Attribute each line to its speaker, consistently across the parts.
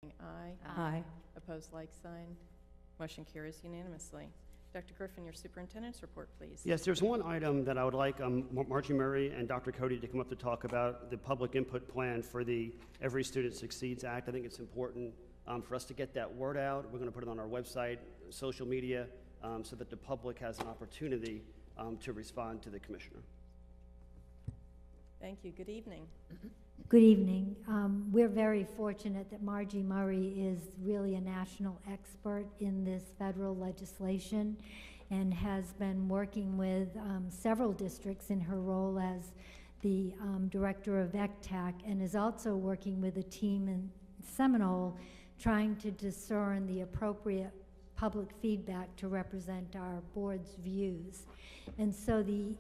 Speaker 1: Aye.
Speaker 2: Aye.
Speaker 1: Opposed, like sign. Motion carries unanimously. Dr. Griffin, your superintendent's report, please.
Speaker 3: Yes, there's one item that I would like Margie Murray and Dr. Cody to come up to talk about, the public input plan for the Every Student Succeeds Act. I think it's important for us to get that word out. We're going to put it on our website, social media, so that the public has an opportunity to respond to the commissioner.
Speaker 1: Thank you. Good evening.
Speaker 2: Good evening. We're very fortunate that Margie Murray is really a national expert in this federal legislation and has been working with several districts in her role as the director of ECTAC, and is also working with a team in Seminole trying to discern the appropriate public feedback to represent our board's views. And so the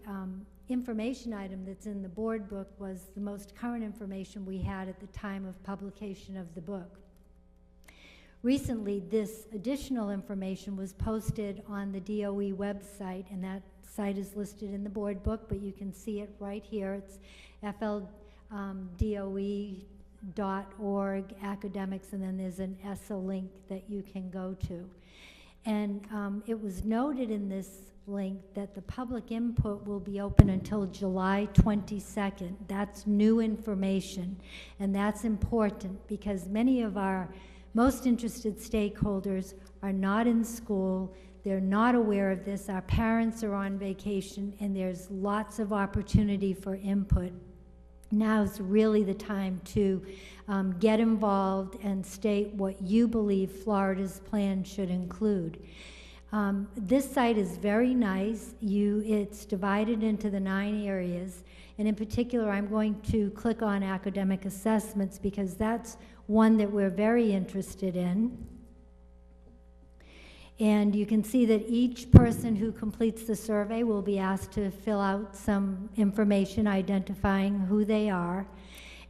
Speaker 2: information item that's in the board book was the most current information we had at the time of publication of the book. Recently, this additional information was posted on the DOE website, and that site is listed in the board book, but you can see it right here. It's FLDOE.org, academics, and then there's an ESSA link that you can go to. And it was noted in this link that the public input will be open until July 22nd. That's new information, and that's important because many of our most interested stakeholders are not in school. They're not aware of this. Our parents are on vacation, and there's lots of opportunity for input. Now's really the time to get involved and state what you believe Florida's plan should include. This site is very nice. It's divided into the 9 areas, and in particular I'm going to click on academic assessments because that's one that we're very interested in. And you can see that each person who completes the survey will be asked to fill out some information identifying who they are.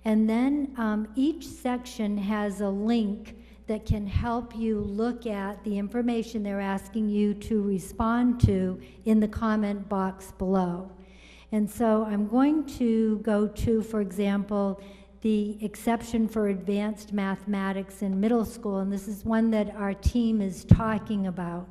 Speaker 2: And then each section has a link that can help you look at the information they're asking you to respond to in the comment box below. And so I'm going to go to, for example, the exception for advanced mathematics in middle school, and this is one that our team is talking about.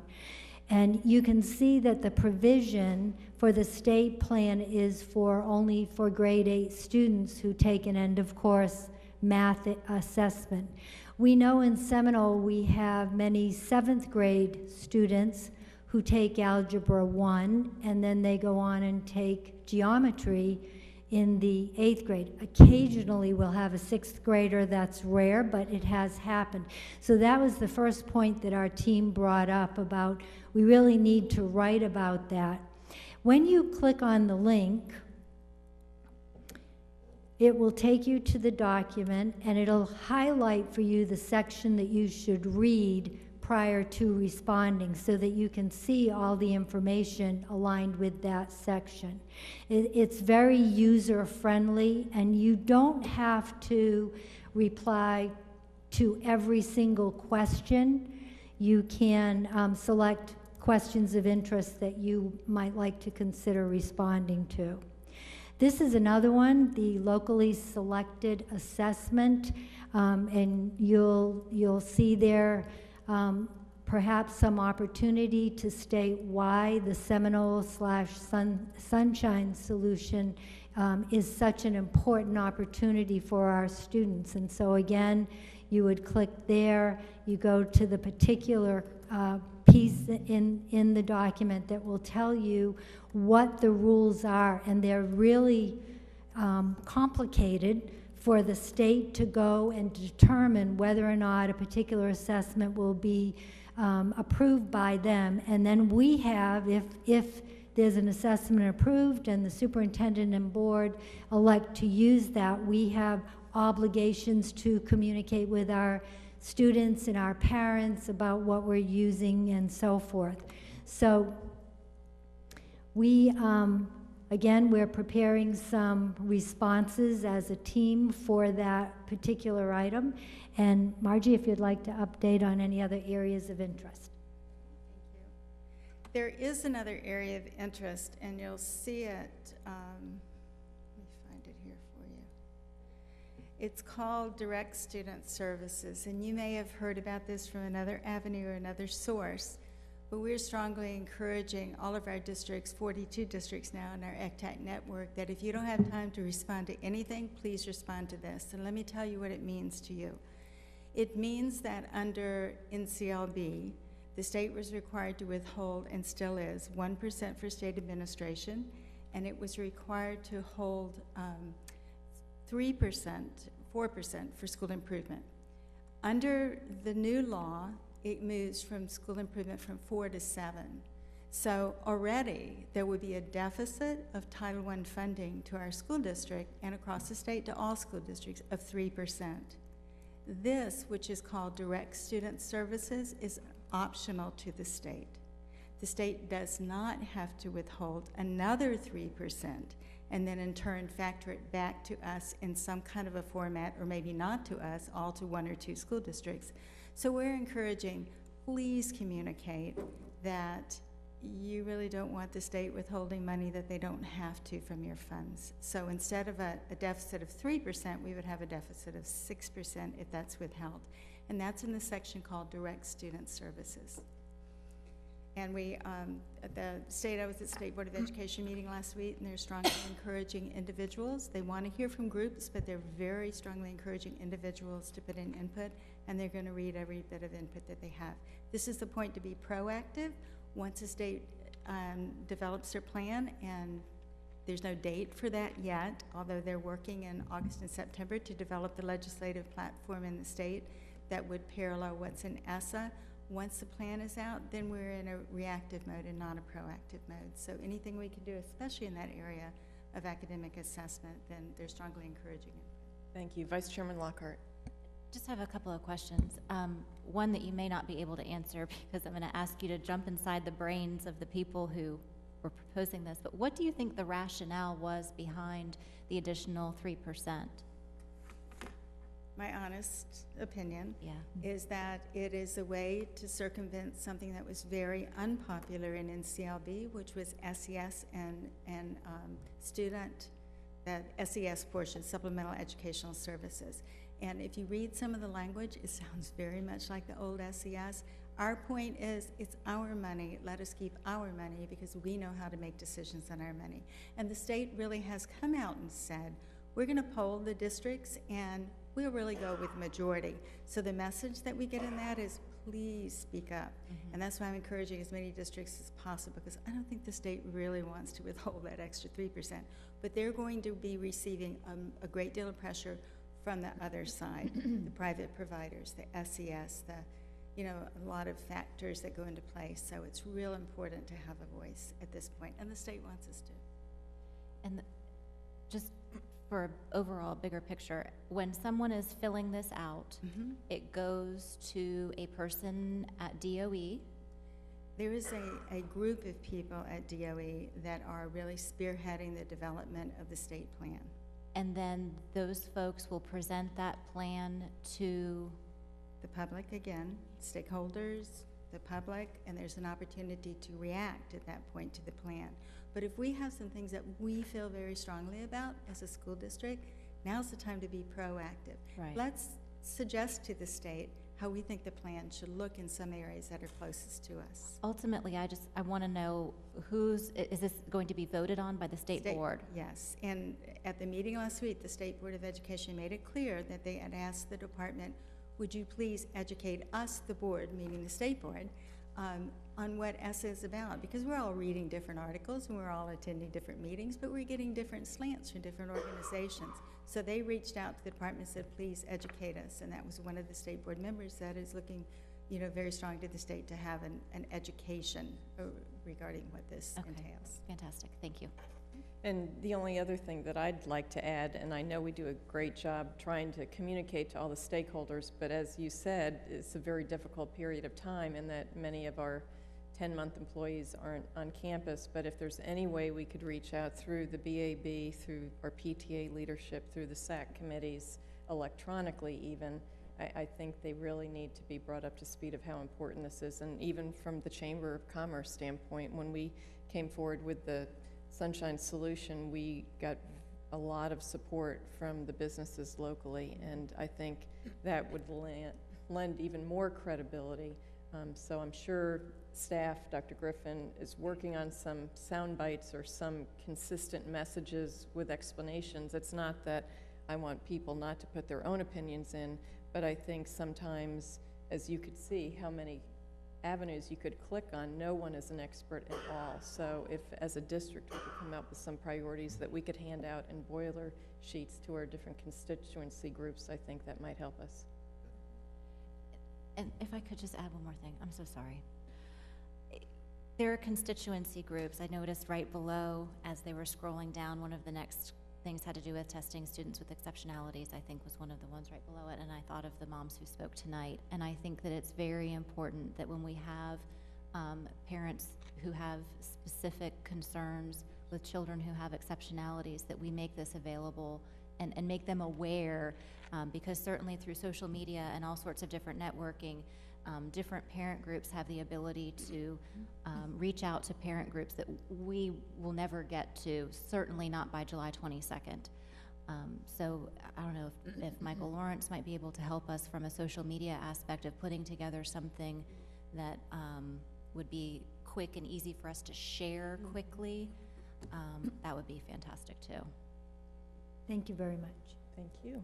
Speaker 2: And you can see that the provision for the state plan is only for grade 8 students who take an end of course math assessment. We know in Seminole we have many 7th grade students who take Algebra 1, and then they go on and take geometry in the 8th grade. Occasionally we'll have a 6th grader. That's rare, but it has happened. So that was the first point that our team brought up about we really need to write about that. When you click on the link, it will take you to the document, and it'll highlight for you the section that you should read prior to responding so that you can see all the information aligned with that section. It's very user-friendly, and you don't have to reply to every single question. You can select questions of interest that you might like to consider responding to. This is another one, the locally selected assessment, and you'll see there perhaps some opportunity to state why the Seminole/Sunshine solution is such an important opportunity for our students. And so again, you would click there, you go to the particular piece in the document that will tell you what the rules are, and they're really complicated for the state to go and determine whether or not a particular assessment will be approved by them. And then we have, if there's an assessment approved and the superintendent and board elect to use that, we have obligations to communicate with our students and our parents about what we're using and so forth. So we, again, we're preparing some responses as a team for that particular item. And Margie, if you'd like to update on any other areas of interest.
Speaker 4: Thank you. There is another area of interest, and you'll see it, let me find it here for you. It's called Direct Student Services, and you may have heard about this from another avenue or another source, but we're strongly encouraging all of our districts, 42 districts now in our ECTAC network, that if you don't have time to respond to anything, please respond to this. And let me tell you what it means to you. It means that under NCLB, the state was required to withhold, and still is, 1% for state administration, and it was required to hold 3%, 4% for school improvement. Under the new law, it moves from school improvement from 4 to 7. So already there would be a deficit of Title I funding to our school district and across the state to all school districts of 3%. This, which is called Direct Student Services, is optional to the state. The state does not have to withhold another 3% and then in turn factor it back to us in some kind of a format, or maybe not to us, all to 1 or 2 school districts. So we're encouraging, please communicate that you really don't want the state withholding money that they don't have to from your funds. So instead of a deficit of 3%, we would have a deficit of 6% if that's withheld. And that's in the section called Direct Student Services. And we, at the state, I was at the State Board of Education meeting last week, and they're strongly encouraging individuals. They want to hear from groups, but they're very strongly encouraging individuals to put in input, and they're going to read every bit of input that they have. This is the point to be proactive. Once a state develops their plan, and there's no date for that yet, although they're working in August and September to develop the legislative platform in the state that would parallel what's in ESSA. Once the plan is out, then we're in a reactive mode and not a proactive mode. So anything we can do, especially in that area of academic assessment, then they're strongly encouraging it.
Speaker 1: Thank you. Vice Chairman Lockhart.
Speaker 5: Just have a couple of questions. One that you may not be able to answer because I'm going to ask you to jump inside the brains of the people who were proposing this, but what do you think the rationale was behind the additional 3%?
Speaker 4: My honest opinion
Speaker 5: Yeah.
Speaker 4: is that it is a way to circumvent something that was very unpopular in NCLB, which was SES and student, that SES portion, Supplemental Educational Services. And if you read some of the language, it sounds very much like the old SES. Our point is, it's our money. Let us keep our money because we know how to make decisions on our money. And the state really has come out and said, we're going to poll the districts and we'll really go with majority. So the message that we get in that is, please speak up. And that's why I'm encouraging as many districts as possible, because I don't think the state really wants to withhold that extra 3%. But they're going to be receiving a great deal of pressure from the other side, the private providers, the SES, a lot of factors that go into play. So it's real important to have a voice at this point, and the state wants us to.
Speaker 5: And just for overall bigger picture, when someone is filling this out, it goes to a person at DOE.
Speaker 4: There is a group of people at DOE that are really spearheading the development of the state plan.
Speaker 5: And then those folks will present that plan to
Speaker 4: The public, again, stakeholders, the public, and there's an opportunity to react at that point to the plan. But if we have some things that we feel very strongly about as a school district, now's the time to be proactive.
Speaker 5: Right.
Speaker 4: Let's suggest to the state how we think the plan should look in some areas that are closest to us.
Speaker 5: ultimately, I want to know is this going to be voted on by the state board?
Speaker 4: Yes, and at the meeting last week, the State Board of Education made it clear that they had asked the department, would you please educate us, the board, meaning the state board, on what ESSA is about? Because we're all reading different articles and we're all attending different meetings, but we're getting different slants from different organizations. So they reached out to the department and said, please educate us. And that was one of the state board members that is looking, very strong to the state to have an education regarding what this entails.
Speaker 5: Fantastic, thank you.
Speaker 1: And the only other thing that I'd like to add, and I know we do a great job trying to communicate to all the stakeholders, but as you said, it's a very difficult period of time in that many of our 10-month employees aren't on campus. But if there's any way we could reach out through the BAB, through our PTA leadership, through the SAC committees, electronically even, I think they really need to be brought up to speed of how important this is. And even from the Chamber of Commerce standpoint, when we came forward with the Sunshine Solution, we got a lot of support from the businesses locally, and I think that would lend even more credibility. So I'm sure staff, Dr. Griffin, is working on some sound bites or some consistent messages with explanations. It's not that I want people not to put their own opinions in, but I think sometimes, as you could see, how many avenues you could click on, no one is an expert at all. So if, as a district, we could come up with some priorities that we could hand out in boiler sheets to our different constituency groups, I think that might help us.
Speaker 5: And if I could just add one more thing, I'm so sorry. There are constituency groups. I noticed right below, as they were scrolling down, one of the next things had to do with testing students with exceptionalities, I think was one of the ones right below it, and I thought of the moms who spoke tonight. And I think that it's very important that when we have parents who have specific concerns with children who have exceptionalities, that we make this available and make them aware, because certainly through social media and all sorts of different networking, different parent groups have the ability to reach out to parent groups that we will never get to, certainly not by July 22nd. So I don't know if Michael Lawrence might be able to help us from a social media aspect of putting together something that would be quick and easy for us to share quickly. That would be fantastic too.
Speaker 2: Thank you very much.
Speaker 1: Thank you.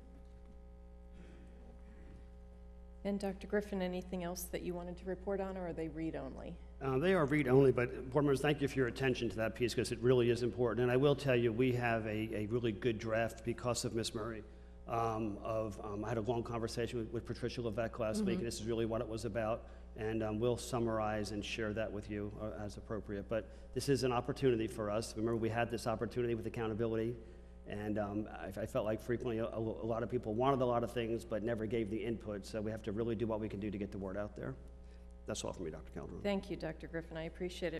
Speaker 1: And Dr. Griffin, anything else that you wanted to report on, or are they read-only?
Speaker 3: They are read-only, but board members, thank you for your attention to that piece, because it really is important. And I will tell you, we have a really good draft because of Ms. Murray. I had a long conversation with Patricia Levesque last week, and this is really what it was about. And we'll summarize and share that with you as appropriate. But this is an opportunity for us. Remember, we had this opportunity with accountability. And I felt like frequently a lot of people wanted a lot of things but never gave the input, so we have to really do what we can do to get the word out there. That's all from me, Dr. Calderon.
Speaker 1: Thank you, Dr. Griffin. I appreciate it.